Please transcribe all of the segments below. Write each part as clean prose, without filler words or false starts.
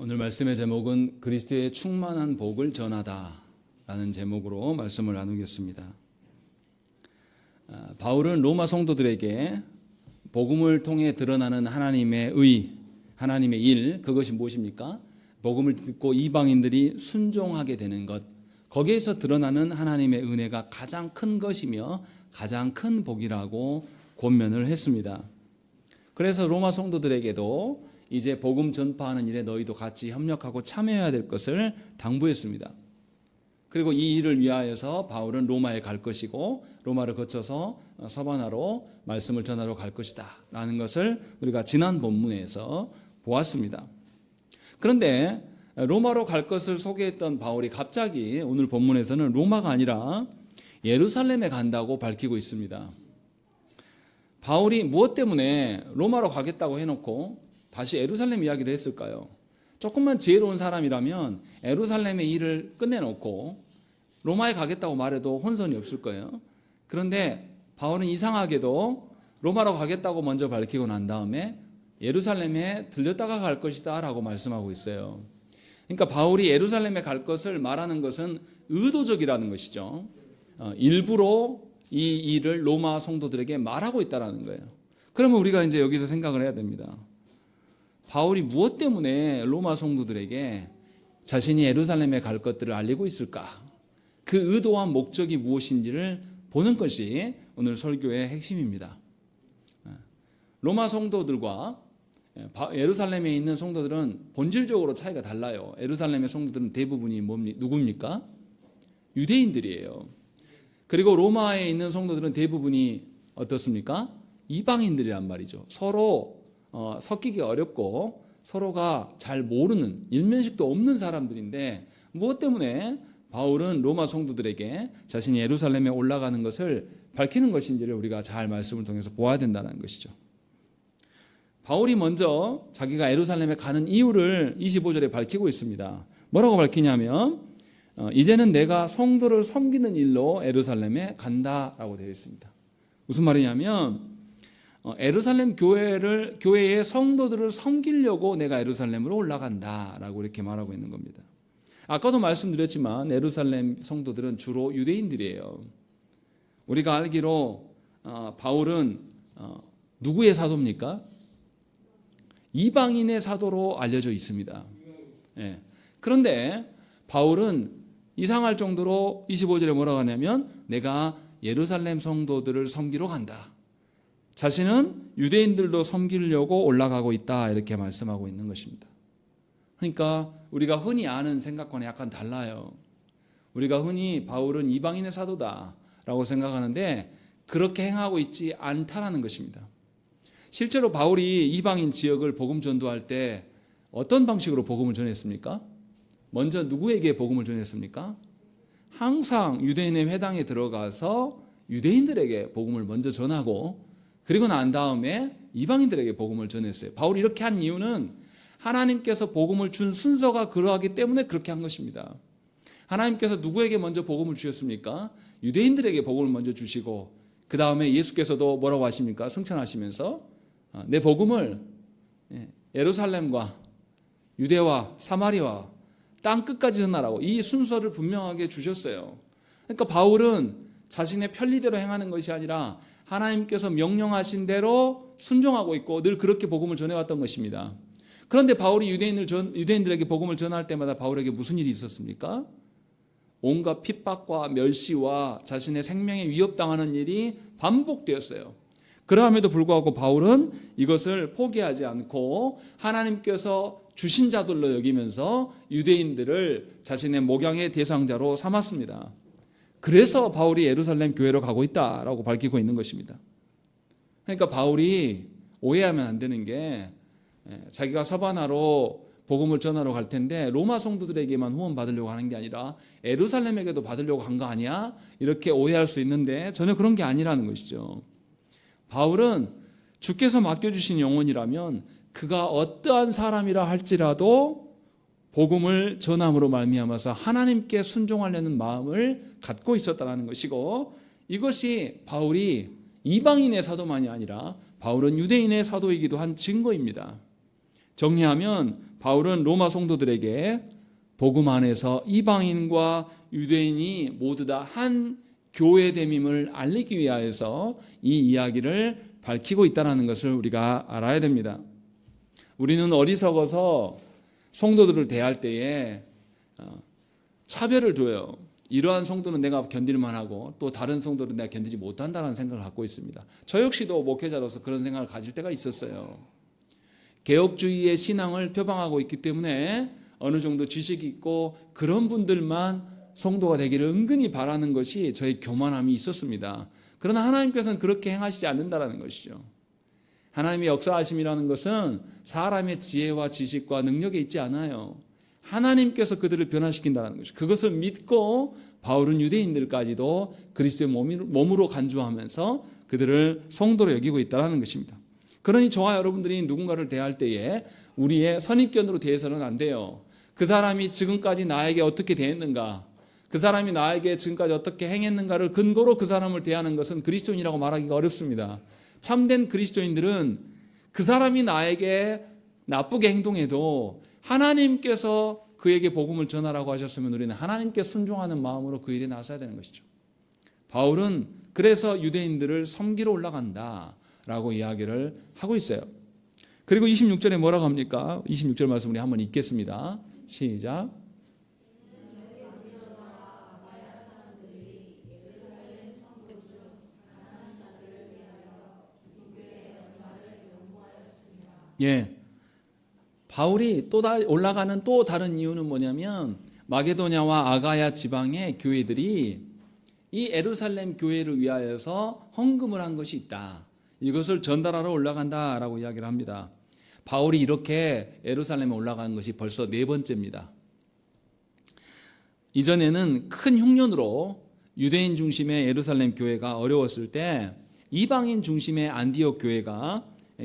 오늘 말씀의 제목은 그리스도의 충만한 복을 전하다 라는 제목으로 말씀을 나누겠습니다. 바울은 로마 성도들에게 복음을 통해 드러나는 하나님의 의, 하나님의 일, 그것이 무엇입니까? 복음을 듣고 이방인들이 순종하게 되는 것, 거기에서 드러나는 하나님의 은혜가 가장 큰 것이며 가장 큰 복이라고 권면을 했습니다. 그래서 로마 성도들에게도 이제 복음 전파하는 일에 너희도 같이 협력하고 참여해야 될 것을 당부했습니다. 그리고 이 일을 위하여서 바울은 로마에 갈 것이고 로마를 거쳐서 서바나로 말씀을 전하러 갈 것이다 라는 것을 우리가 지난 본문에서 보았습니다. 그런데 로마로 갈 것을 소개했던 바울이 갑자기 오늘 본문에서는 로마가 아니라 예루살렘에 간다고 밝히고 있습니다. 바울이 무엇 때문에 로마로 가겠다고 해놓고 다시 예루살렘 이야기를 했을까요? 조금만 지혜로운 사람이라면 예루살렘의 일을 끝내놓고 로마에 가겠다고 말해도 혼선이 없을 거예요. 그런데 바울은 이상하게도 로마로 가겠다고 먼저 밝히고 난 다음에 예루살렘에 들렸다가 갈 것이다 라고 말씀하고 있어요. 그러니까 바울이 예루살렘에 갈 것을 말하는 것은 의도적이라는 것이죠. 일부러 이 일을 로마 성도들에게 말하고 있다는 거예요. 그러면 우리가 이제 여기서 생각을 해야 됩니다. 바울이 무엇 때문에 로마 성도들에게 자신이 예루살렘에 갈 것들을 알리고 있을까? 그 의도와 목적이 무엇인지를 보는 것이 오늘 설교의 핵심입니다. 로마 성도들과 예루살렘에 있는 성도들은 본질적으로 차이가 달라요. 예루살렘의 성도들은 대부분이 누굽니까? 유대인들이에요. 그리고 로마에 있는 성도들은 대부분이 어떻습니까? 이방인들이란 말이죠. 서로 섞이기 어렵고 서로가 잘 모르는 일면식도 없는 사람들인데 무엇 때문에 바울은 로마 성도들에게 자신이 예루살렘에 올라가는 것을 밝히는 것인지를 우리가 잘 말씀을 통해서 보아야 된다는 것이죠. 바울이 먼저 자기가 예루살렘에 가는 이유를 25절에 밝히고 있습니다. 뭐라고 밝히냐면 이제는 내가 성도를 섬기는 일로 예루살렘에 간다라고 되어 있습니다. 무슨 말이냐면 예루살렘 교회의 성도들을 섬기려고 내가 예루살렘으로 올라간다라고 이렇게 말하고 있는 겁니다. 아까도 말씀드렸지만 예루살렘 성도들은 주로 유대인들이에요. 우리가 알기로 바울은 누구의 사도입니까? 이방인의 사도로 알려져 있습니다. 예. 그런데 바울은 이상할 정도로 25절에 뭐라고 하냐면 내가 예루살렘 성도들을 섬기러 간다. 자신은 유대인들도 섬기려고 올라가고 있다 이렇게 말씀하고 있는 것입니다. 그러니까 우리가 흔히 아는 생각과는 약간 달라요. 우리가 흔히 바울은 이방인의 사도다라고 생각하는데 그렇게 행하고 있지 않다라는 것입니다. 실제로 바울이 이방인 지역을 복음 전도할 때 어떤 방식으로 복음을 전했습니까? 먼저 누구에게 복음을 전했습니까? 항상 유대인의 회당에 들어가서 유대인들에게 복음을 먼저 전하고 그리고 난 다음에 이방인들에게 복음을 전했어요. 바울이 이렇게 한 이유는 하나님께서 복음을 준 순서가 그러하기 때문에 그렇게 한 것입니다. 하나님께서 누구에게 먼저 복음을 주셨습니까? 유대인들에게 복음을 먼저 주시고 그 다음에 예수께서도 뭐라고 하십니까? 승천하시면서 내 복음을 예루살렘과 유대와 사마리아 땅 끝까지 전하라고 이 순서를 분명하게 주셨어요. 그러니까 바울은 자신의 편리대로 행하는 것이 아니라 하나님께서 명령하신 대로 순종하고 있고 늘 그렇게 복음을 전해왔던 것입니다. 그런데 바울이 유대인들에게 복음을 전할 때마다 바울에게 무슨 일이 있었습니까? 온갖 핍박과 멸시와 자신의 생명에 위협당하는 일이 반복되었어요. 그러함에도 불구하고 바울은 이것을 포기하지 않고 하나님께서 주신 자들로 여기면서 유대인들을 자신의 목양의 대상자로 삼았습니다. 그래서 바울이 예루살렘 교회로 가고 있다라고 밝히고 있는 것입니다. 그러니까 바울이 오해하면 안 되는 게 자기가 서바나로 복음을 전하러 갈 텐데 로마 성도들에게만 후원 받으려고 하는 게 아니라 예루살렘에게도 받으려고 한 거 아니야? 이렇게 오해할 수 있는데 전혀 그런 게 아니라는 것이죠. 바울은 주께서 맡겨주신 영혼이라면 그가 어떠한 사람이라 할지라도 복음을 전함으로 말미암아서 하나님께 순종하려는 마음을 갖고 있었다는 것이고 이것이 바울이 이방인의 사도만이 아니라 바울은 유대인의 사도이기도 한 증거입니다. 정리하면 바울은 로마 성도들에게 복음 안에서 이방인과 유대인이 모두 다 한 교회됨임을 알리기 위하여서 이 이야기를 밝히고 있다는 것을 우리가 알아야 됩니다. 우리는 어리석어서 성도들을 대할 때에 차별을 둬요. 이러한 성도는 내가 견딜만 하고 또 다른 성도는 내가 견디지 못한다는 생각을 갖고 있습니다. 저 역시도 목회자로서 그런 생각을 가질 때가 있었어요. 개혁주의의 신앙을 표방하고 있기 때문에 어느 정도 지식이 있고 그런 분들만 성도가 되기를 은근히 바라는 것이 저의 교만함이 있었습니다. 그러나 하나님께서는 그렇게 행하시지 않는다는 것이죠. 하나님의 역사하심이라는 것은 사람의 지혜와 지식과 능력에 있지 않아요. 하나님께서 그들을 변화시킨다는 것이죠. 그것을 믿고 바울은 유대인들까지도 그리스도의 몸으로 간주하면서 그들을 성도로 여기고 있다는 것입니다. 그러니 저와 여러분들이 누군가를 대할 때에 우리의 선입견으로 대해서는 안 돼요. 그 사람이 지금까지 나에게 어떻게 대했는가, 그 사람이 나에게 지금까지 어떻게 행했는가를 근거로 그 사람을 대하는 것은 그리스도인이라고 말하기가 어렵습니다. 참된 그리스도인들은 그 사람이 나에게 나쁘게 행동해도 하나님께서 그에게 복음을 전하라고 하셨으면 우리는 하나님께 순종하는 마음으로 그 일에 나서야 되는 것이죠. 바울은 그래서 유대인들을 섬기러 올라간다라고 이야기를 하고 있어요. 그리고 26절에 뭐라고 합니까? 26절 말씀 우리 한번 읽겠습니다. 시작. 예, 바울이 또 올라가는 또 다른 이유는 뭐냐면 마게도냐와 아가야 지방의 교회들이 이 예루살렘 교회를 위하여서 헌금을 한 것이 있다. 이것을 전달하러 올라간다라고 이야기를 합니다. 바울이 이렇게 예루살렘에 올라간 것이 벌써 4번째입니다. 이전에는 큰 흉년으로 유대인 중심의 예루살렘 교회가 어려웠을 때 이방인 중심의 안디옥 교회가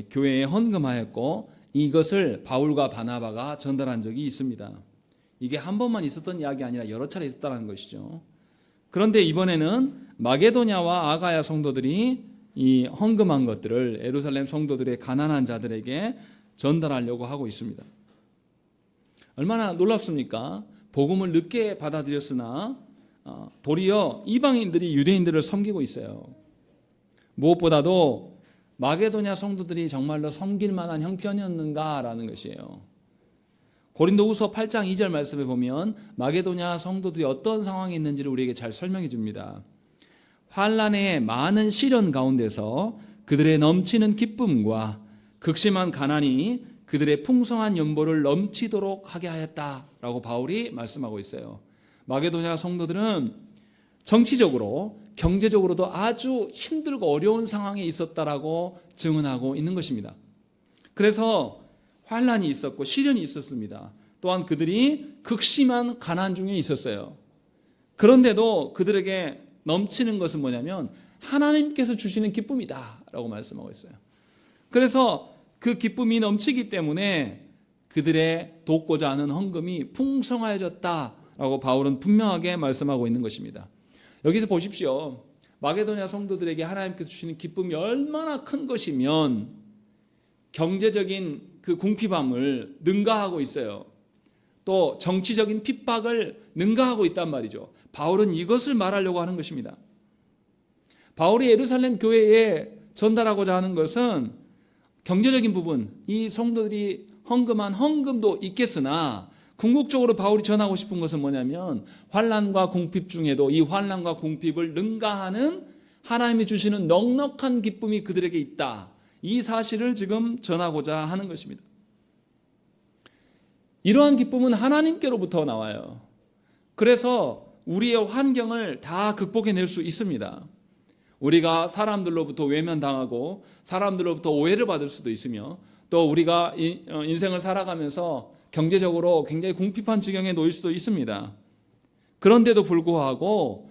교회에 헌금하였고 이것을 바울과 바나바가 전달한 적이 있습니다. 이게 한 번만 있었던 이야기 아니라 여러 차례 있었다는 것이죠. 그런데 이번에는 마게도냐와 아가야 성도들이 이 헌금한 것들을 예루살렘 성도들의 가난한 자들에게 전달하려고 하고 있습니다. 얼마나 놀랍습니까? 복음을 늦게 받아들였으나 도리어 이방인들이 유대인들을 섬기고 있어요. 무엇보다도 마게도냐 성도들이 정말로 섬길 만한 형편이었는가라는 것이에요. 고린도후서 8장 2절 말씀에 보면 마게도냐 성도들이 어떤 상황에 있는지를 우리에게 잘 설명해 줍니다. 환난의 많은 시련 가운데서 그들의 넘치는 기쁨과 극심한 가난이 그들의 풍성한 연보를 넘치도록 하게 하였다라고 바울이 말씀하고 있어요. 마게도냐 성도들은 정치적으로 경제적으로도 아주 힘들고 어려운 상황에 있었다라고 증언하고 있는 것입니다. 그래서 환난이 있었고 시련이 있었습니다. 또한 그들이 극심한 가난 중에 있었어요. 그런데도 그들에게 넘치는 것은 뭐냐면 하나님께서 주시는 기쁨이다라고 말씀하고 있어요. 그래서 그 기쁨이 넘치기 때문에 그들의 돕고자 하는 헌금이 풍성해졌다라고 바울은 분명하게 말씀하고 있는 것입니다. 여기서 보십시오. 마게도냐 성도들에게 하나님께서 주시는 기쁨이 얼마나 큰 것이면 경제적인 그 궁핍함을 능가하고 있어요. 또 정치적인 핍박을 능가하고 있단 말이죠. 바울은 이것을 말하려고 하는 것입니다. 바울이 예루살렘 교회에 전달하고자 하는 것은 경제적인 부분, 이 성도들이 헌금한 헌금도 있겠으나 궁극적으로 바울이 전하고 싶은 것은 뭐냐면 환난과 궁핍 중에도 이 환난과 궁핍을 능가하는 하나님이 주시는 넉넉한 기쁨이 그들에게 있다. 이 사실을 지금 전하고자 하는 것입니다. 이러한 기쁨은 하나님께로부터 나와요. 그래서 우리의 환경을 다 극복해낼 수 있습니다. 우리가 사람들로부터 외면당하고 사람들로부터 오해를 받을 수도 있으며 또 우리가 인생을 살아가면서 경제적으로 굉장히 궁핍한 지경에 놓일 수도 있습니다. 그런데도 불구하고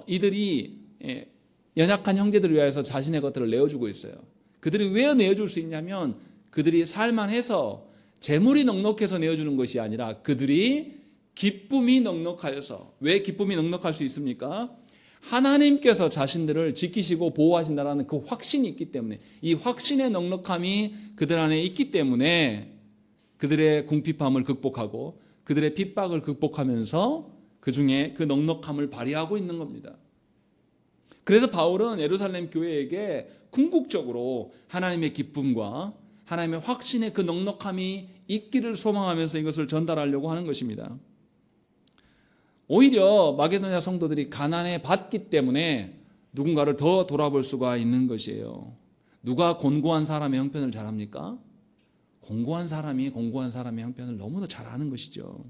이들이 연약한 형제들을 위해서 자신의 것들을 내어주고 있어요. 그들이 왜 내어줄 수 있냐면 그들이 살만해서 재물이 넉넉해서 내어주는 것이 아니라 그들이 기쁨이 넉넉하여서. 왜 기쁨이 넉넉할 수 있습니까? 하나님께서 자신들을 지키시고 보호하신다는 그 확신이 있기 때문에, 이 확신의 넉넉함이 그들 안에 있기 때문에 그들의 궁핍함을 극복하고 그들의 핍박을 극복하면서 그 중에 그 넉넉함을 발휘하고 있는 겁니다. 그래서 바울은 예루살렘 교회에게 궁극적으로 하나님의 기쁨과 하나님의 확신의 그 넉넉함이 있기를 소망하면서 이것을 전달하려고 하는 것입니다. 오히려 마게도냐 성도들이 가난에 받기 때문에 누군가를 더 돌아볼 수가 있는 것이에요. 누가 곤고한 사람의 형편을 잘합니까? 공고한 사람이 공고한 사람의 형편을 너무나 잘 아는 것이죠.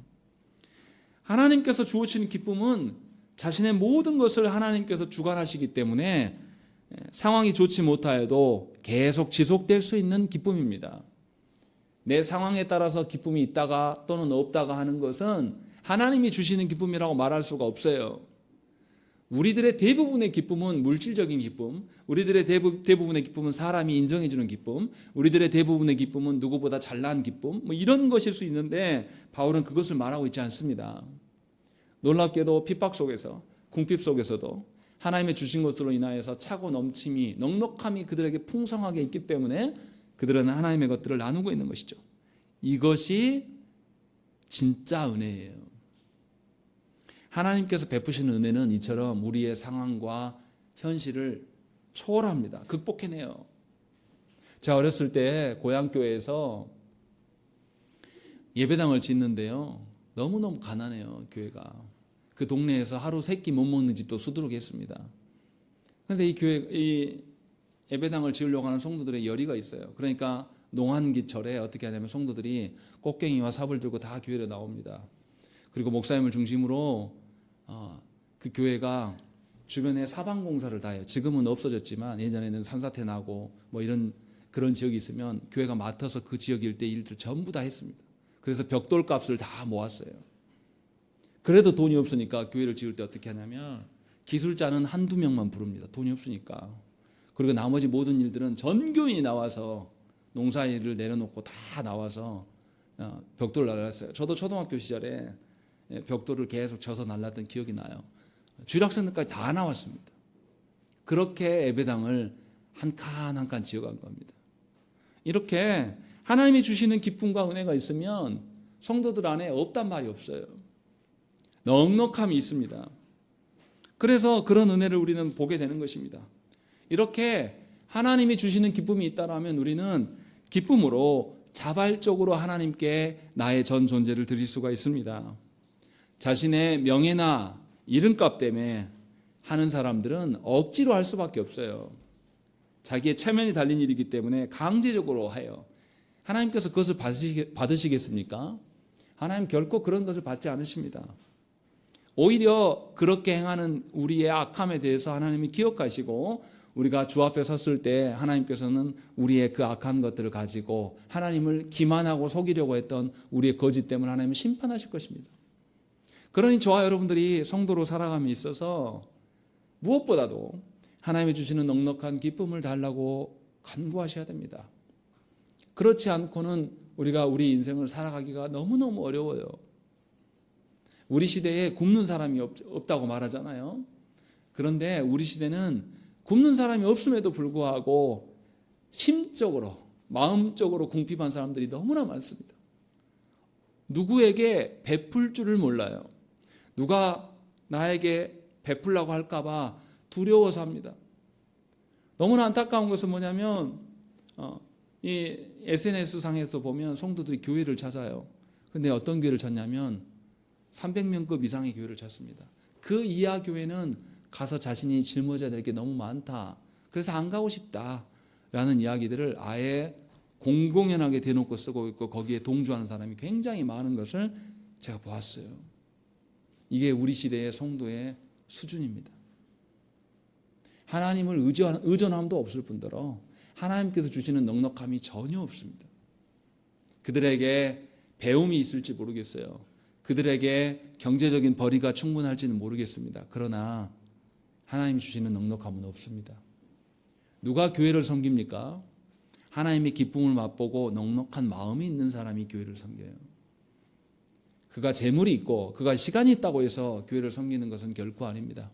하나님께서 주어지는 기쁨은 자신의 모든 것을 하나님께서 주관하시기 때문에 상황이 좋지 못하여도 계속 지속될 수 있는 기쁨입니다. 내 상황에 따라서 기쁨이 있다가 또는 없다가 하는 것은 하나님이 주시는 기쁨이라고 말할 수가 없어요. 우리들의 대부분의 기쁨은 물질적인 기쁨, 우리들의 대부분의 기쁨은 사람이 인정해주는 기쁨, 우리들의 대부분의 기쁨은 누구보다 잘난 기쁨, 이런 것일 수 있는데 바울은 그것을 말하고 있지 않습니다. 놀랍게도 핍박 속에서, 궁핍 속에서도 하나님의 주신 것으로 인하여서 차고 넘침이, 넉넉함이 그들에게 풍성하게 있기 때문에 그들은 하나님의 것들을 나누고 있는 것이죠. 이것이 진짜 은혜예요. 하나님께서 베푸시는 은혜는 이처럼 우리의 상황과 현실을 초월합니다. 극복해내요. 제가 어렸을 때 고향교회에서 예배당을 짓는데요. 너무너무 가난해요, 교회가. 그 동네에서 하루 3끼 못 먹는 집도 수두룩했습니다. 그런데 이 예배당을 지으려고 하는 성도들의 열의가 있어요. 그러니까 농한기철에 어떻게 하냐면 성도들이 꽃갱이와 삽을 들고 다 교회로 나옵니다. 그리고 목사님을 중심으로 그 교회가 주변에 사방공사를 다 해요. 지금은 없어졌지만 예전에는 산사태 나고 이런 그런 지역이 있으면 교회가 맡아서 그 지역 일대 일들 전부 다 했습니다. 그래서 벽돌 값을 다 모았어요. 그래도 돈이 없으니까 교회를 지을 때 어떻게 하냐면 기술자는 한두 명만 부릅니다. 돈이 없으니까. 그리고 나머지 모든 일들은 전교인이 나와서 농사일을 내려놓고 다 나와서 벽돌을 날랐어요. 저도 초등학교 시절에 벽돌을 계속 쳐서 날랐던 기억이 나요. 주일학생들까지 다 나왔습니다. 그렇게 예배당을 한 칸 한 칸 지어간 겁니다. 이렇게 하나님이 주시는 기쁨과 은혜가 있으면 성도들 안에 없단 말이 없어요. 넉넉함이 있습니다. 그래서 그런 은혜를 우리는 보게 되는 것입니다. 이렇게 하나님이 주시는 기쁨이 있다라면 우리는 기쁨으로 자발적으로 하나님께 나의 전 존재를 드릴 수가 있습니다. 자신의 명예나 이름값 때문에 하는 사람들은 억지로 할 수밖에 없어요. 자기의 체면이 달린 일이기 때문에 강제적으로 해요. 하나님께서 그것을 받으시겠습니까? 하나님 결코 그런 것을 받지 않으십니다. 오히려 그렇게 행하는 우리의 악함에 대해서 하나님이 기억하시고 우리가 주 앞에 섰을 때 하나님께서는 우리의 그 악한 것들을 가지고 하나님을 기만하고 속이려고 했던 우리의 거짓 때문에 하나님은 심판하실 것입니다. 그러니 저와 여러분들이 성도로 살아감에 있어서 무엇보다도 하나님이 주시는 넉넉한 기쁨을 달라고 간구하셔야 됩니다. 그렇지 않고는 우리가 우리 인생을 살아가기가 너무너무 어려워요. 우리 시대에 굶는 사람이 없다고 말하잖아요. 그런데 우리 시대는 굶는 사람이 없음에도 불구하고 심적으로, 마음적으로 궁핍한 사람들이 너무나 많습니다. 누구에게 베풀 줄을 몰라요. 누가 나에게 베풀라고 할까봐 두려워서 합니다. 너무나 안타까운 것은 뭐냐면 이 SNS상에서 보면 성도들이 교회를 찾아요. 근데 어떤 교회를 찾냐면 300명급 이상의 교회를 찾습니다. 그 이하 교회는 가서 자신이 짊어져야 될 게 너무 많다. 그래서 안 가고 싶다라는 이야기들을 아예 공공연하게 대놓고 쓰고 있고 거기에 동조하는 사람이 굉장히 많은 것을 제가 보았어요. 이게 우리 시대의 성도의 수준입니다. 하나님을 의존함도 없을 뿐더러 하나님께서 주시는 넉넉함이 전혀 없습니다. 그들에게 배움이 있을지 모르겠어요. 그들에게 경제적인 벌이가 충분할지는 모르겠습니다. 그러나 하나님이 주시는 넉넉함은 없습니다. 누가 교회를 섬깁니까? 하나님의 기쁨을 맛보고 넉넉한 마음이 있는 사람이 교회를 섬겨요. 그가 재물이 있고 그가 시간이 있다고 해서 교회를 섬기는 것은 결코 아닙니다.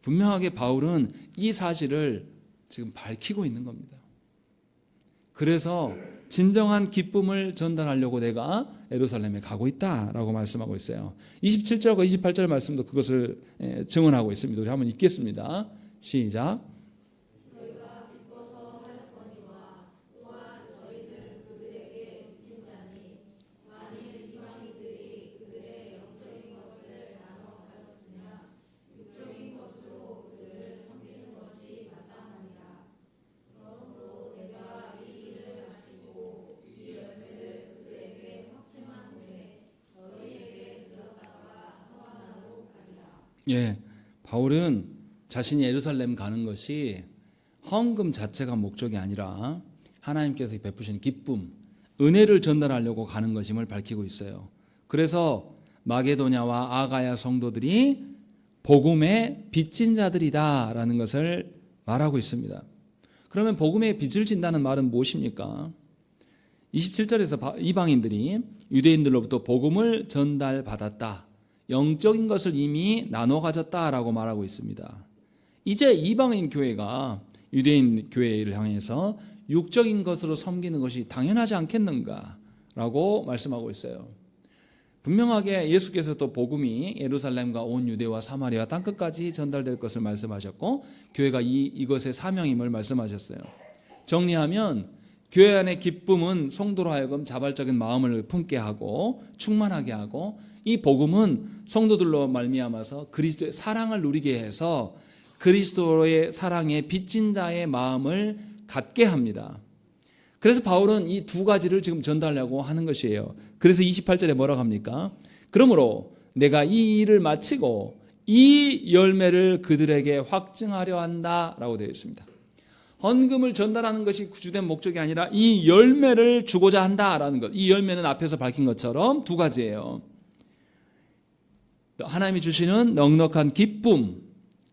분명하게 바울은 이 사실을 지금 밝히고 있는 겁니다. 그래서 진정한 기쁨을 전달하려고 내가 예루살렘에 가고 있다라고 말씀하고 있어요. 27절과 28절 말씀도 그것을 증언하고 있습니다. 우리 한번 읽겠습니다. 시작. 예, 바울은 자신이 예루살렘 가는 것이 헌금 자체가 목적이 아니라 하나님께서 베푸신 기쁨, 은혜를 전달하려고 가는 것임을 밝히고 있어요. 그래서 마게도냐와 아가야 성도들이 복음의 빚진 자들이다라는 것을 말하고 있습니다. 그러면 복음의 빚을 진다는 말은 무엇입니까? 27절에서 이방인들이 유대인들로부터 복음을 전달받았다. 영적인 것을 이미 나눠 가졌다라고 말하고 있습니다. 이제 이방인 교회가 유대인 교회를 향해서 육적인 것으로 섬기는 것이 당연하지 않겠는가라고 말씀하고 있어요. 분명하게 예수께서도 복음이 예루살렘과 온 유대와 사마리아 땅끝까지 전달될 것을 말씀하셨고 교회가 이것의 사명임을 말씀하셨어요. 정리하면 교회 안의 기쁨은 성도로 하여금 자발적인 마음을 품게 하고 충만하게 하고 이 복음은 성도들로 말미암아서 그리스도의 사랑을 누리게 해서 그리스도의 사랑에 빚진 자의 마음을 갖게 합니다. 그래서 바울은 이 두 가지를 지금 전달하려고 하는 것이에요. 그래서 28절에 뭐라고 합니까? 그러므로 내가 이 일을 마치고 이 열매를 그들에게 확증하려 한다라고 되어 있습니다. 헌금을 전달하는 것이 주된 목적이 아니라 이 열매를 주고자 한다라는 것. 이 열매는 앞에서 밝힌 것처럼 두 가지예요. 하나님이 주시는 넉넉한 기쁨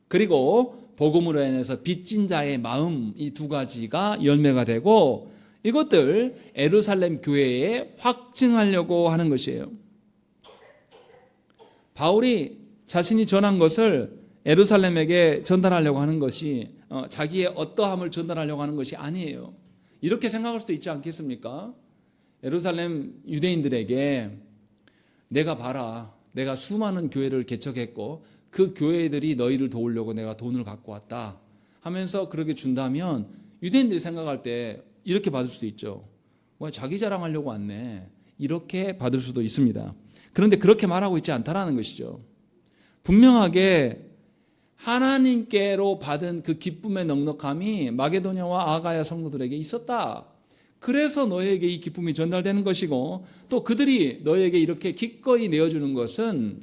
그리고 복음으로 인해서 빚진 자의 마음 이 두 가지가 열매가 되고 이것들 예루살렘 교회에 확증하려고 하는 것이에요. 바울이 자신이 전한 것을 예루살렘에게 전달하려고 하는 것이 자기의 어떠함을 전달하려고 하는 것이 아니에요. 이렇게 생각할 수도 있지 않겠습니까? 예루살렘 유대인들에게 내가 봐라. 내가 수많은 교회를 개척했고 그 교회들이 너희를 도우려고 내가 돈을 갖고 왔다 하면서 그렇게 준다면 유대인들이 생각할 때 이렇게 받을 수도 있죠. 뭐 자기 자랑하려고 왔네. 이렇게 받을 수도 있습니다. 그런데 그렇게 말하고 있지 않다라는 것이죠. 분명하게 하나님께로 받은 그 기쁨의 넉넉함이 마게도냐와 아가야 성도들에게 있었다. 그래서 너에게 이 기쁨이 전달되는 것이고 또 그들이 너에게 이렇게 기꺼이 내어주는 것은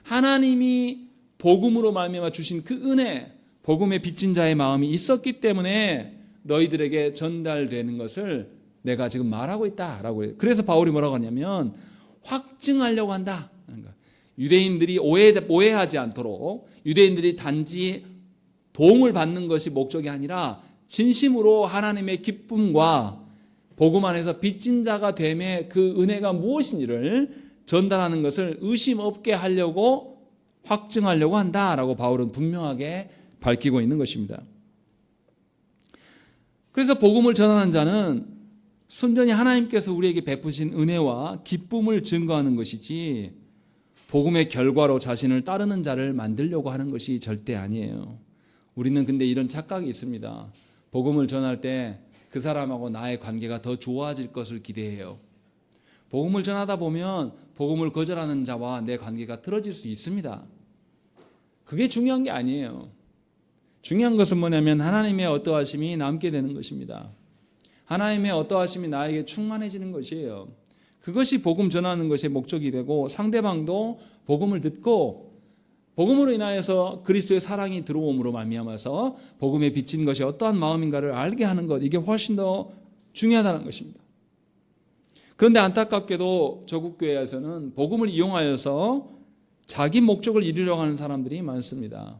하나님이 복음으로 말미암아 주신 그 은혜, 복음의 빚진 자의 마음이 있었기 때문에 너희들에게 전달되는 것을 내가 지금 말하고 있다라고 해요. 그래서 바울이 뭐라고 하냐면 확증하려고 한다. 유대인들이 오해하지 않도록 유대인들이 단지 도움을 받는 것이 목적이 아니라 진심으로 하나님의 기쁨과 복음 안에서 빚진 자가 됨의 그 은혜가 무엇인지를 전달하는 것을 의심 없게 하려고 확증하려고 한다라고 바울은 분명하게 밝히고 있는 것입니다. 그래서 복음을 전하는 자는 순전히 하나님께서 우리에게 베푸신 은혜와 기쁨을 증거하는 것이지 복음의 결과로 자신을 따르는 자를 만들려고 하는 것이 절대 아니에요. 우리는 근데 이런 착각이 있습니다. 복음을 전할 때 그 사람하고 나의 관계가 더 좋아질 것을 기대해요. 복음을 전하다 보면 복음을 거절하는 자와 내 관계가 틀어질 수 있습니다. 그게 중요한 게 아니에요. 중요한 것은 뭐냐면 하나님의 어떠하심이 남게 되는 것입니다. 하나님의 어떠하심이 나에게 충만해지는 것이에요. 그것이 복음 전하는 것의 목적이 되고 상대방도 복음을 듣고 복음으로 인하여서 그리스도의 사랑이 들어옴으로 말미암아서 복음에 비친 것이 어떠한 마음인가를 알게 하는 것, 이게 훨씬 더 중요하다는 것입니다. 그런데 안타깝게도 저국교회에서는 복음을 이용하여서 자기 목적을 이루려고 하는 사람들이 많습니다.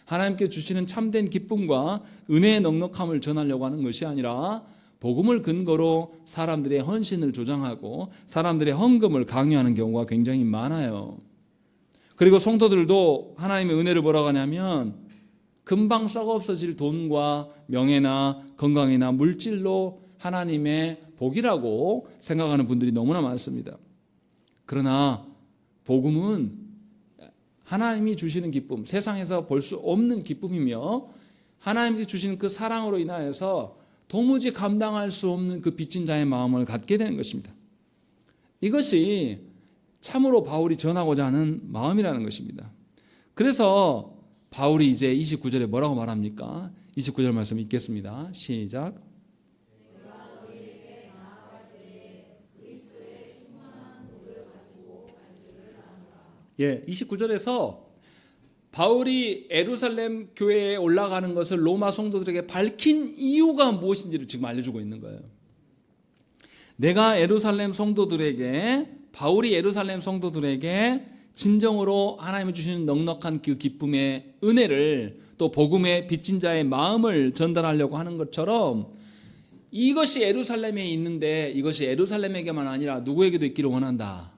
하나님께 주시는 참된 기쁨과 은혜의 넉넉함을 전하려고 하는 것이 아니라 복음을 근거로 사람들의 헌신을 조장하고 사람들의 헌금을 강요하는 경우가 굉장히 많아요. 그리고 성도들도 하나님의 은혜를 뭐라고 하냐면 금방 썩어 없어질 돈과 명예나 건강이나 물질로 하나님의 복이라고 생각하는 분들이 너무나 많습니다. 그러나 복음은 하나님이 주시는 기쁨, 세상에서 볼 수 없는 기쁨이며 하나님께 주시는 그 사랑으로 인하여서 도무지 감당할 수 없는 그 빚진 자의 마음을 갖게 되는 것입니다. 이것이 참으로 바울이 전하고자 하는 마음이라는 것입니다. 그래서 바울이 이제 29절에 뭐라고 말합니까? 29절 말씀 읽겠습니다. 시작. 예, 29절에서 바울이 예루살렘 교회에 올라가는 것을 로마 성도들에게 밝힌 이유가 무엇인지를 지금 알려주고 있는 거예요. 내가 예루살렘 성도들에게, 바울이 예루살렘 성도들에게 진정으로 하나님이 주시는 넉넉한 그 기쁨의 은혜를, 또 복음의 빚진 자의 마음을 전달하려고 하는 것처럼 이것이 예루살렘에 있는데 이것이 예루살렘에게만 아니라 누구에게도 있기를 원한다.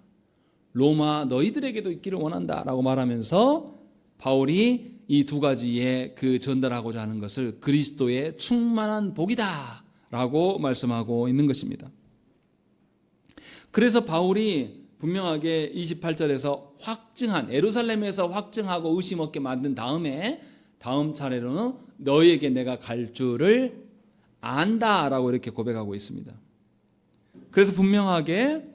로마 너희들에게도 있기를 원한다 라고 말하면서 바울이 이 두 가지의 그 전달하고자 하는 것을 그리스도의 충만한 복이다 라고 말씀하고 있는 것입니다. 그래서 바울이 분명하게 28절에서 확증한, 예루살렘에서 확증하고 의심 없게 만든 다음에 다음 차례로는 너희에게 내가 갈 줄을 안다 라고 이렇게 고백하고 있습니다. 그래서 분명하게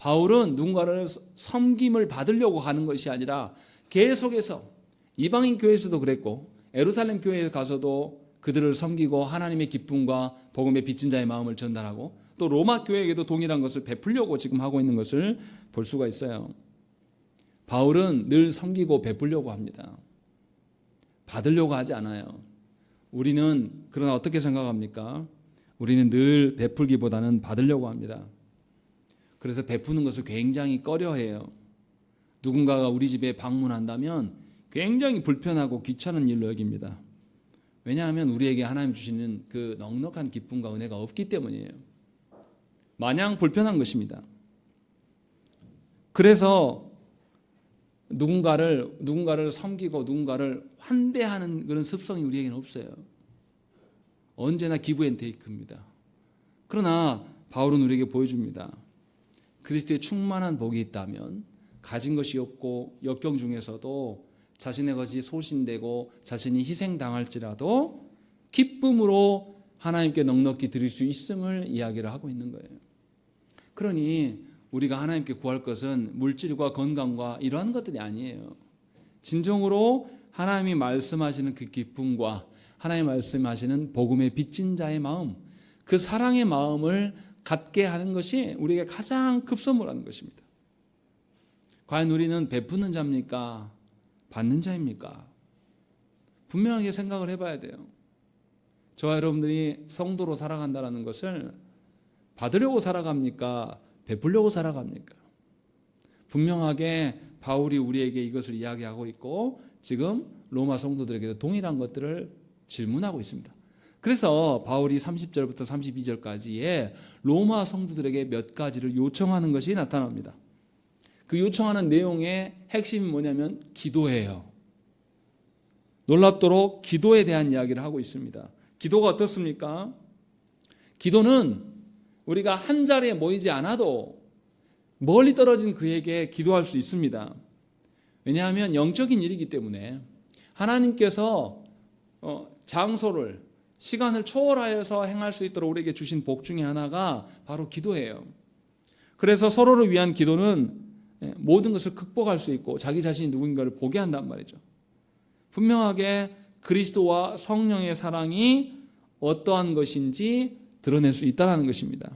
바울은 누군가를 섬김을 받으려고 하는 것이 아니라 계속해서 이방인 교회에서도 그랬고 예루살렘 교회에 가서도 그들을 섬기고 하나님의 기쁨과 복음의 빚진 자의 마음을 전달하고 또 로마 교회에게도 동일한 것을 베풀려고 지금 하고 있는 것을 볼 수가 있어요. 바울은 늘 섬기고 베풀려고 합니다. 받으려고 하지 않아요. 우리는 그러나 어떻게 생각합니까? 우리는 늘 베풀기보다는 받으려고 합니다. 그래서 베푸는 것을 굉장히 꺼려해요. 누군가가 우리 집에 방문한다면 굉장히 불편하고 귀찮은 일로 여깁니다. 왜냐하면 우리에게 하나님 주시는 그 넉넉한 기쁨과 은혜가 없기 때문이에요. 마냥 불편한 것입니다. 그래서 누군가를 섬기고 누군가를 환대하는 그런 습성이 우리에게는 없어요. 언제나 기브 앤 테이크입니다. 그러나 바울은 우리에게 보여줍니다. 그리스도의 충만한 복이 있다면 가진 것이 없고 역경 중에서도 자신의 것이 소신되고 자신이 희생당할지라도 기쁨으로 하나님께 넉넉히 드릴 수 있음을 이야기를 하고 있는 거예요. 그러니 우리가 하나님께 구할 것은 물질과 건강과 이러한 것들이 아니에요. 진정으로 하나님이 말씀하시는 그 기쁨과 하나님이 말씀하시는 복음의 빚진 자의 마음, 그 사랑의 마음을 갖게 하는 것이 우리에게 가장 급선무라는 것입니다. 과연 우리는 베푸는 자입니까? 받는 자입니까? 분명하게 생각을 해봐야 돼요. 저와 여러분들이 성도로 살아간다는 것을 받으려고 살아갑니까? 베풀려고 살아갑니까? 분명하게 바울이 우리에게 이것을 이야기하고 있고 지금 로마 성도들에게도 동일한 것들을 질문하고 있습니다. 그래서 바울이 30절부터 32절까지의 로마 성도들에게 몇 가지를 요청하는 것이 나타납니다. 그 요청하는 내용의 핵심이 뭐냐면 기도예요. 놀랍도록 기도에 대한 이야기를 하고 있습니다. 기도가 어떻습니까? 기도는 우리가 한 자리에 모이지 않아도 멀리 떨어진 그에게 기도할 수 있습니다. 왜냐하면 영적인 일이기 때문에 하나님께서 장소를, 시간을 초월하여서 행할 수 있도록 우리에게 주신 복 중에 하나가 바로 기도예요. 그래서 서로를 위한 기도는 모든 것을 극복할 수 있고 자기 자신이 누군가를 보게 한단 말이죠. 분명하게 그리스도와 성령의 사랑이 어떠한 것인지 드러낼 수 있다는 것입니다.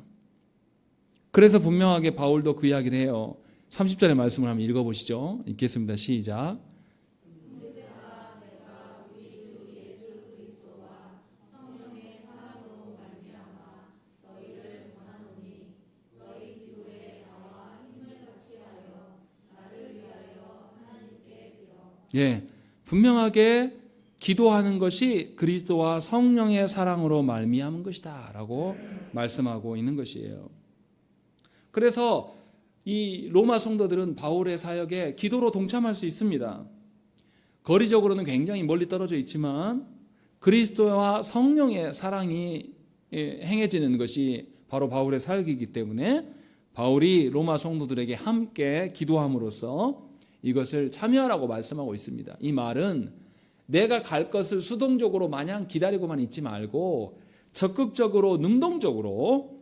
그래서 분명하게 바울도 그 이야기를 해요. 30절의 말씀을 한번 읽어보시죠. 읽겠습니다. 시작. 예, 분명하게 기도하는 것이 그리스도와 성령의 사랑으로 말미암은 것이다 라고 말씀하고 있는 것이에요. 그래서 이 로마 성도들은 바울의 사역에 기도로 동참할 수 있습니다. 거리적으로는 굉장히 멀리 떨어져 있지만 그리스도와 성령의 사랑이 행해지는 것이 바로 바울의 사역이기 때문에 바울이 로마 성도들에게 함께 기도함으로써 이것을 참여하라고 말씀하고 있습니다. 이 말은 내가 갈 것을 수동적으로 마냥 기다리고만 있지 말고 적극적으로 능동적으로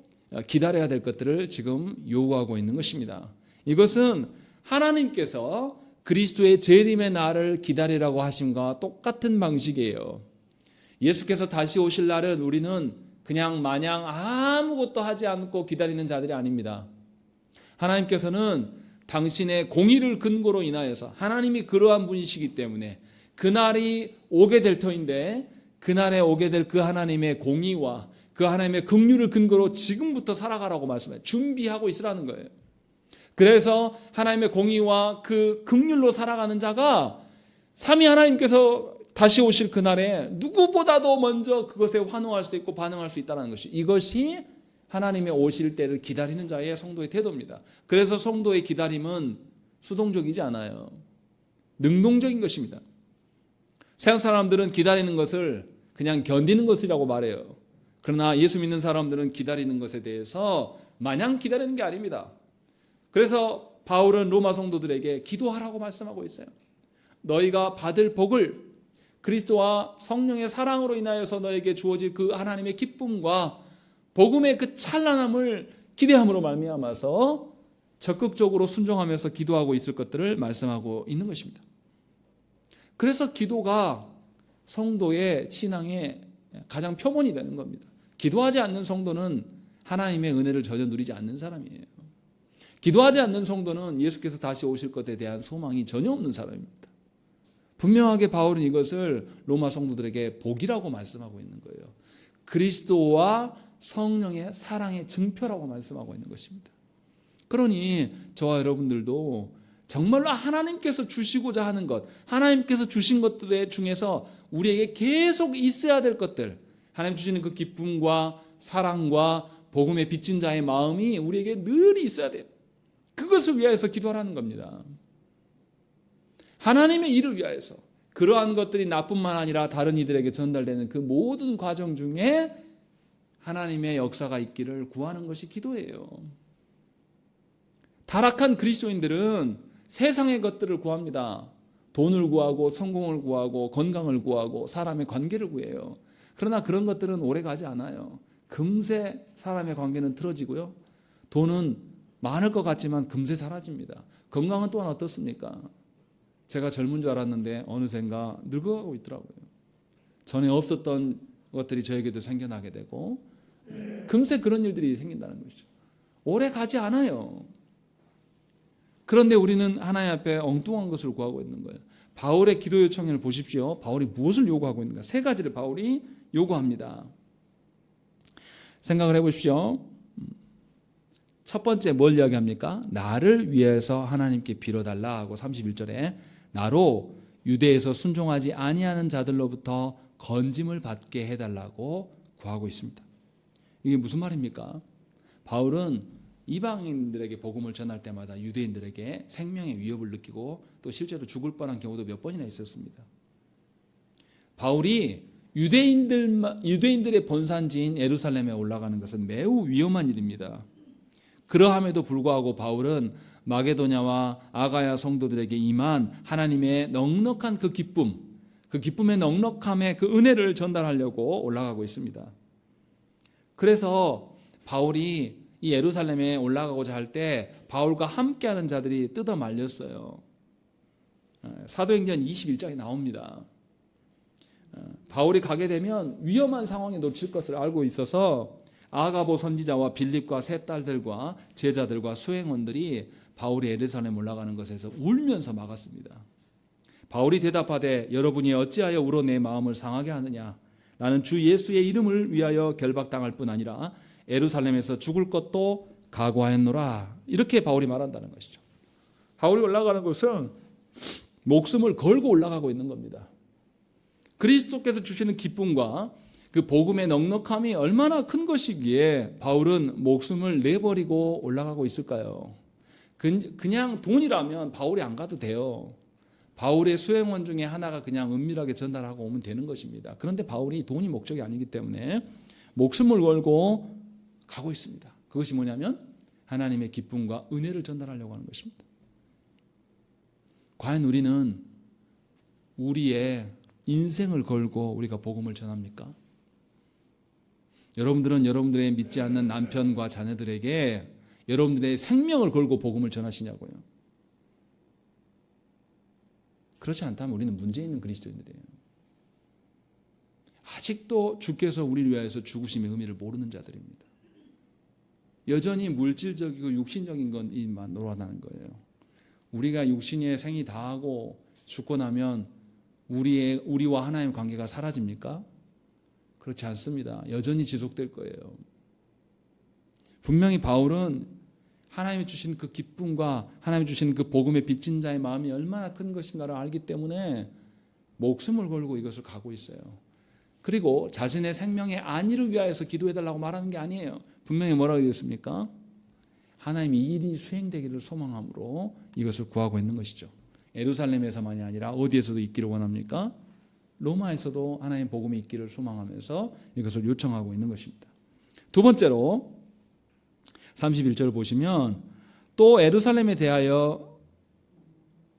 기다려야 될 것들을 지금 요구하고 있는 것입니다. 이것은 하나님께서 그리스도의 재림의 날을 기다리라고 하심과 똑같은 방식이에요. 예수께서 다시 오실 날은 우리는 그냥 마냥 아무것도 하지 않고 기다리는 자들이 아닙니다. 하나님께서는 당신의 공의를 근거로 인하여서 하나님이 그러한 분이시기 때문에 그날이 오게 될 터인데 그날에 오게 될 그 하나님의 공의와 그 하나님의 긍휼을 근거로 지금부터 살아가라고 말씀해요. 준비하고 있으라는 거예요. 그래서 하나님의 공의와 그 긍휼로 살아가는 자가 삼위 하나님께서 다시 오실 그날에 누구보다도 먼저 그것에 환호할 수 있고 반응할 수 있다는 것이, 이것이 하나님의 오실 때를 기다리는 자의 성도의 태도입니다. 그래서 성도의 기다림은 수동적이지 않아요. 능동적인 것입니다. 세상 사람들은 기다리는 것을 그냥 견디는 것이라고 말해요. 그러나 예수 믿는 사람들은 기다리는 것에 대해서 마냥 기다리는 게 아닙니다. 그래서 바울은 로마 성도들에게 기도하라고 말씀하고 있어요. 너희가 받을 복을, 그리스도와 성령의 사랑으로 인하여서 너에게 주어질 그 하나님의 기쁨과 복음의 그 찬란함을 기대함으로 말미암아서 적극적으로 순종하면서 기도하고 있을 것들을 말씀하고 있는 것입니다. 그래서 기도가 성도의 신앙의 가장 표본이 되는 겁니다. 기도하지 않는 성도는 하나님의 은혜를 전혀 누리지 않는 사람이에요. 기도하지 않는 성도는 예수께서 다시 오실 것에 대한 소망이 전혀 없는 사람입니다. 분명하게 바울은 이것을 로마 성도들에게 복이라고 말씀하고 있는 거예요. 그리스도와 성령의 사랑의 증표라고 말씀하고 있는 것입니다. 그러니 저와 여러분들도 정말로 하나님께서 주시고자 하는 것, 하나님께서 주신 것들 중에서 우리에게 계속 있어야 될 것들, 하나님 주시는 그 기쁨과 사랑과 복음의 빚진 자의 마음이 우리에게 늘 있어야 돼요. 그것을 위하여서 기도하라는 겁니다. 하나님의 일을 위하여서 그러한 것들이 나뿐만 아니라 다른 이들에게 전달되는 그 모든 과정 중에 하나님의 역사가 있기를 구하는 것이 기도예요. 타락한 그리스도인들은 세상의 것들을 구합니다. 돈을 구하고 성공을 구하고 건강을 구하고 사람의 관계를 구해요. 그러나 그런 것들은 오래 가지 않아요. 금세 사람의 관계는 틀어지고요. 돈은 많을 것 같지만 금세 사라집니다. 건강은 또한 어떻습니까? 제가 젊은 줄 알았는데 어느샌가 늙어가고 있더라고요. 전에 없었던 것들이 저에게도 생겨나게 되고 금세 그런 일들이 생긴다는 것이죠. 오래 가지 않아요. 그런데 우리는 하나님 앞에 엉뚱한 것을 구하고 있는 거예요. 바울의 기도 요청을 보십시오. 바울이 무엇을 요구하고 있는가? 세 가지를 바울이 요구합니다. 생각을 해보십시오. 첫 번째 뭘 이야기합니까? 나를 위해서 하나님께 빌어달라 하고 31절에 나로 유대에서 순종하지 아니하는 자들로부터 건짐을 받게 해달라고 구하고 있습니다. 이게 무슨 말입니까? 바울은 이방인들에게 복음을 전할 때마다 유대인들에게 생명의 위협을 느끼고 또 실제로 죽을 뻔한 경우도 몇 번이나 있었습니다. 바울이 유대인들의 본산지인 예루살렘에 올라가는 것은 매우 위험한 일입니다. 그러함에도 불구하고 바울은 마게도냐와 아가야 성도들에게 임한 하나님의 넉넉한 그 기쁨, 그 기쁨의 넉넉함의 그 은혜를 전달하려고 올라가고 있습니다. 그래서 바울이 이 예루살렘에 올라가고자 할 때 바울과 함께하는 자들이 뜯어 말렸어요. 사도행전 21장에 나옵니다. 바울이 가게 되면 위험한 상황에 놓칠 것을 알고 있어서 아가보 선지자와 빌립과 세 딸들과 제자들과 수행원들이 바울이 예루살렘 올라가는 것에서 울면서 막았습니다. 바울이 대답하되 여러분이 어찌하여 울어 내 마음을 상하게 하느냐? 나는 주 예수의 이름을 위하여 결박당할 뿐 아니라 예루살렘에서 죽을 것도 각오하였노라. 이렇게 바울이 말한다는 것이죠. 바울이 올라가는 것은 목숨을 걸고 올라가고 있는 겁니다. 그리스도께서 주시는 기쁨과 그 복음의 넉넉함이 얼마나 큰 것이기에 바울은 목숨을 내버리고 올라가고 있을까요? 그냥 돈이라면 바울이 안 가도 돼요. 바울의 수행원 중에 하나가 그냥 은밀하게 전달하고 오면 되는 것입니다. 그런데 바울이 돈이 목적이 아니기 때문에 목숨을 걸고 가고 있습니다. 그것이 뭐냐면 하나님의 기쁨과 은혜를 전달하려고 하는 것입니다. 과연 우리는 우리의 인생을 걸고 우리가 복음을 전합니까? 여러분들은 여러분들의 믿지 않는 남편과 자녀들에게 여러분들의 생명을 걸고 복음을 전하시냐고요? 그렇지 않다면 우리는 문제 있는 그리스도인들이에요. 아직도 주께서 우리를 위하여서 죽으심의 의미를 모르는 자들입니다. 여전히 물질적이고 육신적인 것만 놀아나는 거예요. 우리가 육신의 생이 다하고 죽고 나면 우리와 하나님의 관계가 사라집니까? 그렇지 않습니다. 여전히 지속될 거예요. 분명히 바울은 하나님이 주신 그 기쁨과 하나님이 주신 그 복음의 빚진 자의 마음이 얼마나 큰 것인가를 알기 때문에 목숨을 걸고 이것을 가고 있어요. 그리고 자신의 생명의 안위를 위하여서 기도해달라고 말하는 게 아니에요. 분명히 뭐라고 되겠습니까? 하나님이 일이 수행되기를 소망함으로 이것을 구하고 있는 것이죠. 예루살렘에서만이 아니라 어디에서도 있기를 원합니까? 로마에서도 하나님 복음이 있기를 소망하면서 이것을 요청하고 있는 것입니다. 두 번째로 31절을 보시면 또 예루살렘에 대하여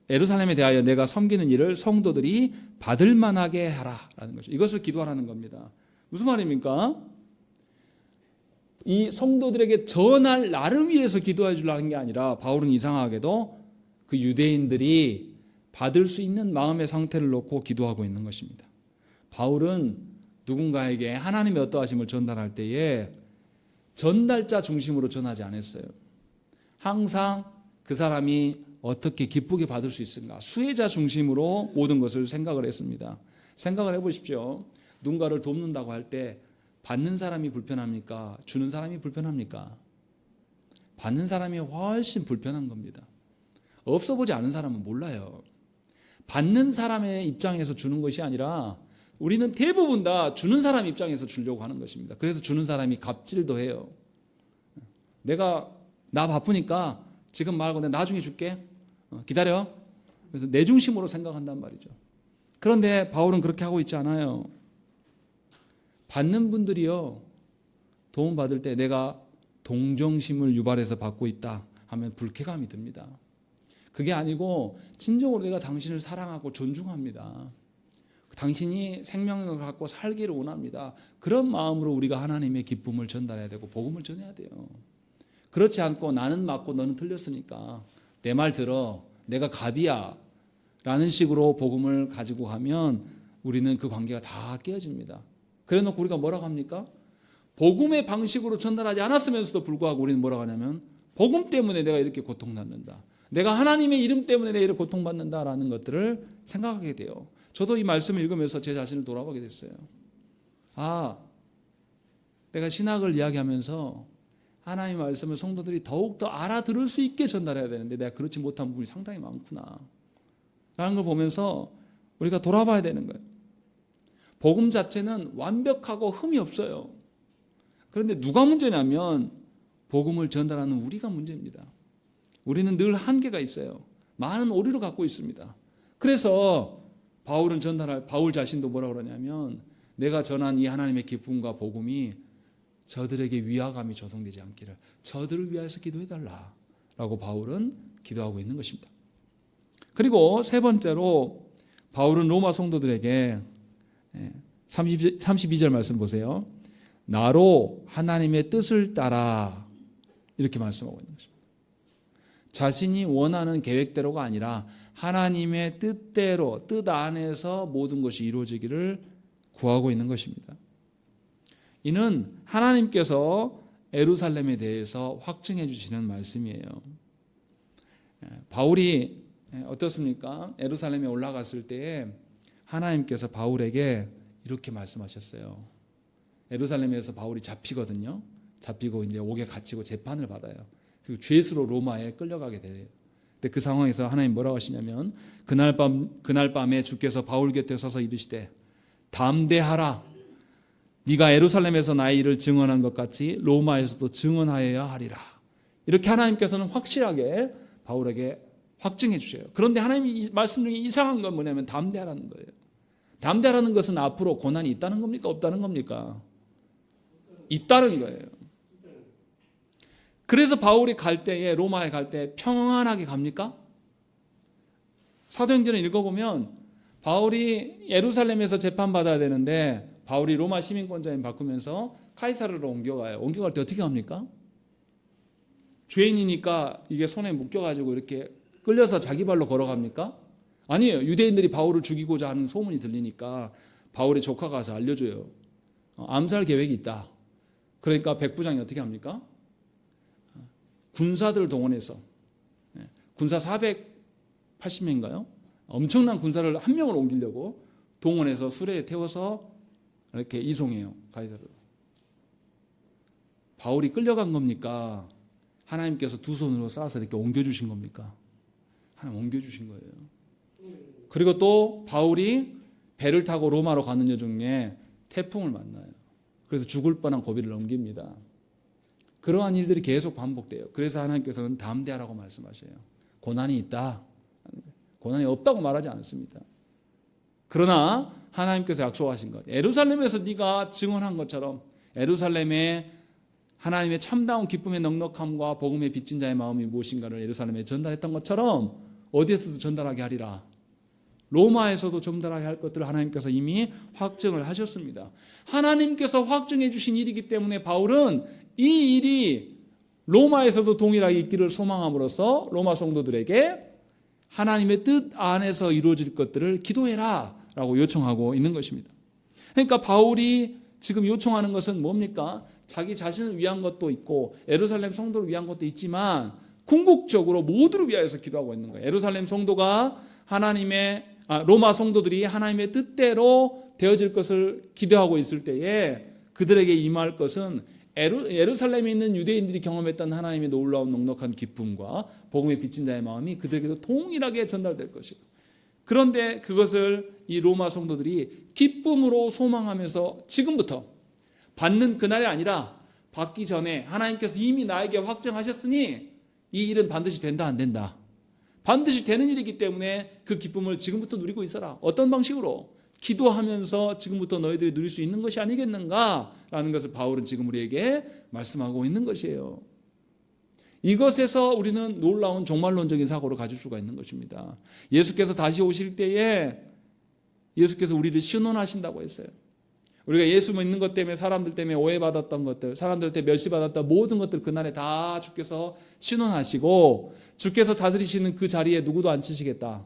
내가 섬기는 일을 성도들이 받을 만하게 하라라는 것이죠. 이것을 기도하라는 겁니다. 무슨 말입니까? 이 성도들에게 전할 나를 위해서 기도해 주려는 게 아니라 바울은 이상하게도 그 유대인들이 받을 수 있는 마음의 상태를 놓고 기도하고 있는 것입니다. 바울은 누군가에게 하나님의 어떠하심을 전달할 때에 전달자 중심으로 전하지 않았어요. 항상 그 사람이 어떻게 기쁘게 받을 수 있을까? 수혜자 중심으로 모든 것을 생각을 했습니다. 생각을 해보십시오. 누군가를 돕는다고 할 때 받는 사람이 불편합니까? 주는 사람이 불편합니까? 받는 사람이 훨씬 불편한 겁니다. 없어 보지 않은 사람은 몰라요. 받는 사람의 입장에서 주는 것이 아니라 우리는 대부분 다 주는 사람 입장에서 주려고 하는 것입니다. 그래서 주는 사람이 갑질도 해요. 나 바쁘니까 지금 말고 내가 나중에 줄게. 기다려. 그래서 내 중심으로 생각한단 말이죠. 그런데 바울은 그렇게 하고 있지 않아요. 받는 분들이요, 도움받을 때 내가 동정심을 유발해서 받고 있다 하면 불쾌감이 듭니다. 그게 아니고 진정으로 내가 당신을 사랑하고 존중합니다. 당신이 생명을 갖고 살기를 원합니다. 그런 마음으로 우리가 하나님의 기쁨을 전달해야 되고 복음을 전해야 돼요. 그렇지 않고 나는 맞고 너는 틀렸으니까 내 말 들어, 내가 갑이야 라는 식으로 복음을 가지고 가면 우리는 그 관계가 다 깨어집니다. 그래 놓고 우리가 뭐라고 합니까? 복음의 방식으로 전달하지 않았으면서도 불구하고 우리는 뭐라고 하냐면 복음 때문에 내가 이렇게 고통받는다, 내가 하나님의 이름 때문에 내가 이렇게 고통받는다라는 것들을 생각하게 돼요. 저도 이 말씀을 읽으면서 제 자신을 돌아보게 됐어요. 내가 신학을 이야기하면서 하나님의 말씀을 성도들이 더욱더 알아들을 수 있게 전달해야 되는데 내가 그렇지 못한 부분이 상당히 많구나 라는 걸 보면서 우리가 돌아봐야 되는 거예요. 복음 자체는 완벽하고 흠이 없어요. 그런데 누가 문제냐면 복음을 전달하는 우리가 문제입니다. 우리는 늘 한계가 있어요. 많은 오류를 갖고 있습니다. 그래서 바울 자신도 뭐라 그러냐면 내가 전한 이 하나님의 기쁨과 복음이 저들에게 위화감이 조성되지 않기를 저들을 위하여서 기도해달라 라고 바울은 기도하고 있는 것입니다. 그리고 세 번째로 바울은 로마 성도들에게 32절 말씀 보세요. 나로 하나님의 뜻을 따라 이렇게 말씀하고 있는 것입니다. 자신이 원하는 계획대로가 아니라 하나님의 뜻대로, 뜻 안에서 모든 것이 이루어지기를 구하고 있는 것입니다. 이는 하나님께서 예루살렘에 대해서 확증해 주시는 말씀이에요. 바울이 어떻습니까? 예루살렘에 올라갔을 때에 하나님께서 바울에게 이렇게 말씀하셨어요. 예루살렘에서 바울이 잡히거든요. 잡히고 이제 옥에 갇히고 재판을 받아요. 그리고 죄수로 로마에 끌려가게 돼요. 근데 그 상황에서 하나님 뭐라고 하시냐면 그날 밤에 주께서 바울 곁에 서서 이르시되 담대하라. 네가 예루살렘에서 나의 일을 증언한 것 같이 로마에서도 증언하여야 하리라. 이렇게 하나님께서는 확실하게 바울에게 확증해 주셔요. 그런데 하나님이 말씀 중에 이상한 건 뭐냐면 담대하라는 거예요. 담대하라는 것은 앞으로 고난이 있다는 겁니까? 없다는 겁니까? 있다는 거예요. 그래서 바울이 갈 때에 로마에 갈 때 평안하게 갑니까? 사도행전을 읽어보면 바울이 예루살렘에서 재판받아야 되는데 바울이 로마 시민권자인 바꾸면서 카이사르로 옮겨가요. 옮겨갈 때 어떻게 합니까? 죄인이니까 이게 손에 묶여가지고 이렇게 끌려서 자기 발로 걸어갑니까? 아니에요. 유대인들이 바울을 죽이고자 하는 소문이 들리니까 바울의 조카가 가서 알려줘요. 암살 계획이 있다. 그러니까 백부장이 어떻게 합니까? 군사들을 동원해서 군사 480명인가요? 엄청난 군사를 한 명을 옮기려고 동원해서 수레에 태워서 이렇게 이송해요. 가이사르로. 바울이 끌려간 겁니까? 하나님께서 두 손으로 쌓아서 이렇게 옮겨주신 겁니까? 하나님 옮겨주신 거예요. 그리고 또 바울이 배를 타고 로마로 가는 여중에 태풍을 만나요. 그래서 죽을 뻔한 고비를 넘깁니다. 그러한 일들이 계속 반복돼요. 그래서 하나님께서는 담대하라고 말씀하셔요. 고난이 있다. 고난이 없다고 말하지 않습니다. 그러나 하나님께서 약속하신 것, 예루살렘에서 네가 증언한 것처럼 예루살렘에 하나님의 참다운 기쁨의 넉넉함과 복음의 빚진 자의 마음이 무엇인가를 예루살렘에 전달했던 것처럼 어디에서도 전달하게 하리라. 로마에서도 전달하게 할 것들을 하나님께서 이미 확증을 하셨습니다. 하나님께서 확증해 주신 일이기 때문에 바울은 이 일이 로마에서도 동일하게 있기를 소망함으로써 로마 성도들에게 하나님의 뜻 안에서 이루어질 것들을 기도해라 라고 요청하고 있는 것입니다. 그러니까 바울이 지금 요청하는 것은 뭡니까? 자기 자신을 위한 것도 있고 예루살렘 성도를 위한 것도 있지만 궁극적으로 모두를 위하여서 기도하고 있는 거예요. 예루살렘 성도가 로마 성도들이 하나님의 뜻대로 되어질 것을 기도하고 있을 때에 그들에게 임할 것은 예루살렘에 있는 유대인들이 경험했던 하나님의 놀라운 넉넉한 기쁨과 복음의 빚진 자의 마음이 그들에게도 동일하게 전달될 것이고, 그런데 그것을 이 로마 성도들이 기쁨으로 소망하면서 지금부터 받는 그날이 아니라 받기 전에 하나님께서 이미 나에게 확정하셨으니 이 일은 반드시 된다 안 된다. 반드시 되는 일이기 때문에 그 기쁨을 지금부터 누리고 있어라. 어떤 방식으로? 기도하면서 지금부터 너희들이 누릴 수 있는 것이 아니겠는가라는 것을 바울은 지금 우리에게 말씀하고 있는 것이에요. 이것에서 우리는 놀라운 종말론적인 사고를 가질 수가 있는 것입니다. 예수께서 다시 오실 때에 예수께서 우리를 신원하신다고 했어요. 우리가 예수 믿는 것 때문에 사람들 때문에 오해받았던 것들, 사람들 때문에 멸시받았던 모든 것들 그날에 다 주께서 신원하시고 주께서 다스리시는 그 자리에 누구도 앉히시겠다.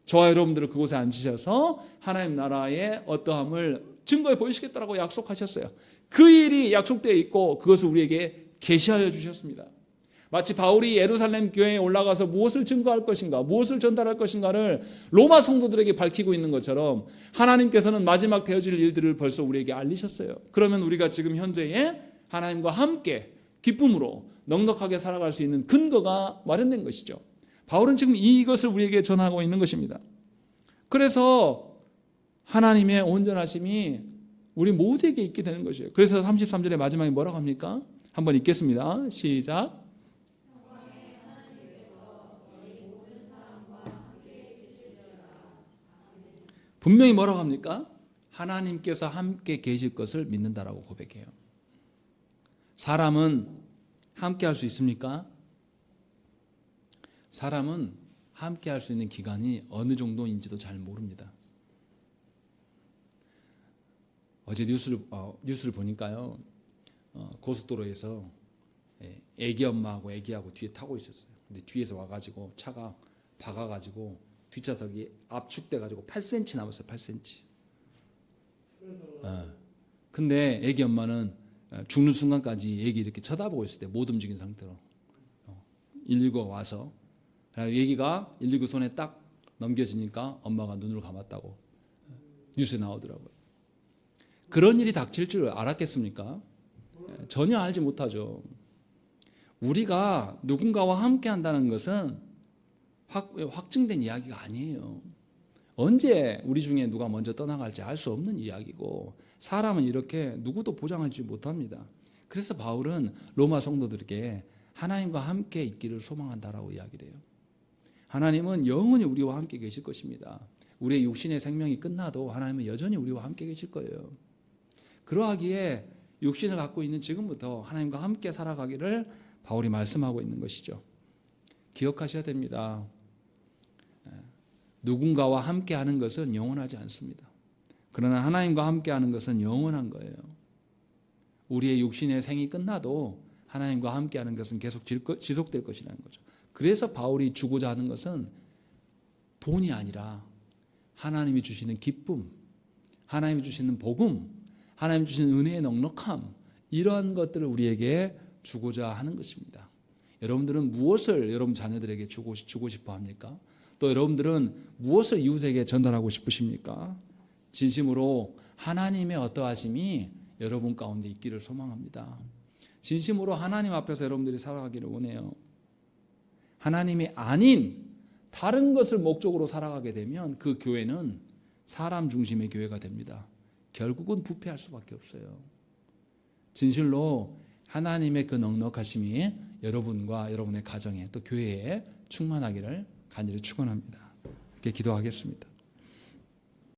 저와 여러분들을 그곳에 앉히셔서 하나님 나라의 어떠함을 증거해 보이시겠다라고 약속하셨어요. 그 일이 약속되어 있고 그것을 우리에게 계시하여 주셨습니다. 마치 바울이 예루살렘 교회에 올라가서 무엇을 증거할 것인가, 무엇을 전달할 것인가를 로마 성도들에게 밝히고 있는 것처럼 하나님께서는 마지막 되어질 일들을 벌써 우리에게 알리셨어요. 그러면 우리가 지금 현재에 하나님과 함께 기쁨으로 넉넉하게 살아갈 수 있는 근거가 마련된 것이죠. 바울은 지금 이것을 우리에게 전하고 있는 것입니다. 그래서 하나님의 온전하심이 우리 모두에게 있게 되는 것이에요. 그래서 33절의 마지막에 뭐라고 합니까? 한번 읽겠습니다. 시작. 분명히 뭐라고 합니까? 하나님께서 함께 계실 것을 믿는다라고 고백해요. 사람은 함께 할 수 있습니까? 사람은 함께 할 수 있는 기간이 어느 정도인지도 잘 모릅니다. 어제 뉴스를 보니까요, 고속도로에서 애기 엄마하고 애기하고 뒤에 타고 있었어요. 근데 뒤에서 와가지고 차가 박아가지고 뒷좌석이 압축돼가지고 8cm 남았어요. 8cm. 근데 애기 엄마는 죽는 순간까지 애기 이렇게 쳐다보고 있을 때 못 움직인 상태로 119가 와서 얘기가 119 손에 딱 넘겨지니까 엄마가 눈을 감았다고 뉴스에 나오더라고요. 그런 일이 닥칠 줄 알았겠습니까? 전혀 알지 못하죠. 우리가 누군가와 함께 한다는 것은 확증된 이야기가 아니에요. 언제 우리 중에 누가 먼저 떠나갈지 알 수 없는 이야기고 사람은 이렇게 누구도 보장하지 못합니다. 그래서 바울은 로마 성도들에게 하나님과 함께 있기를 소망한다라고 이야기를 해요. 하나님은 영원히 우리와 함께 계실 것입니다. 우리의 육신의 생명이 끝나도 하나님은 여전히 우리와 함께 계실 거예요. 그러하기에 육신을 갖고 있는 지금부터 하나님과 함께 살아가기를 바울이 말씀하고 있는 것이죠. 기억하셔야 됩니다. 누군가와 함께 하는 것은 영원하지 않습니다. 그러나 하나님과 함께 하는 것은 영원한 거예요. 우리의 육신의 생이 끝나도 하나님과 함께 하는 것은 계속 지속될 것이라는 거죠. 그래서 바울이 주고자 하는 것은 돈이 아니라 하나님이 주시는 기쁨, 하나님이 주시는 복음, 하나님이 주시는 은혜의 넉넉함, 이러한 것들을 우리에게 주고자 하는 것입니다. 여러분들은 무엇을 여러분 자녀들에게 주고 싶어 합니까? 또 여러분들은 무엇을 이웃에게 전달하고 싶으십니까? 진심으로 하나님의 어떠하심이 여러분 가운데 있기를 소망합니다. 진심으로 하나님 앞에서 여러분들이 살아가기를 원해요. 하나님이 아닌 다른 것을 목적으로 살아가게 되면 그 교회는 사람 중심의 교회가 됩니다. 결국은 부패할 수밖에 없어요. 진실로 하나님의 그 넉넉하심이 여러분과 여러분의 가정에 또 교회에 충만하기를 간절히 축원합니다. 이렇게 기도하겠습니다.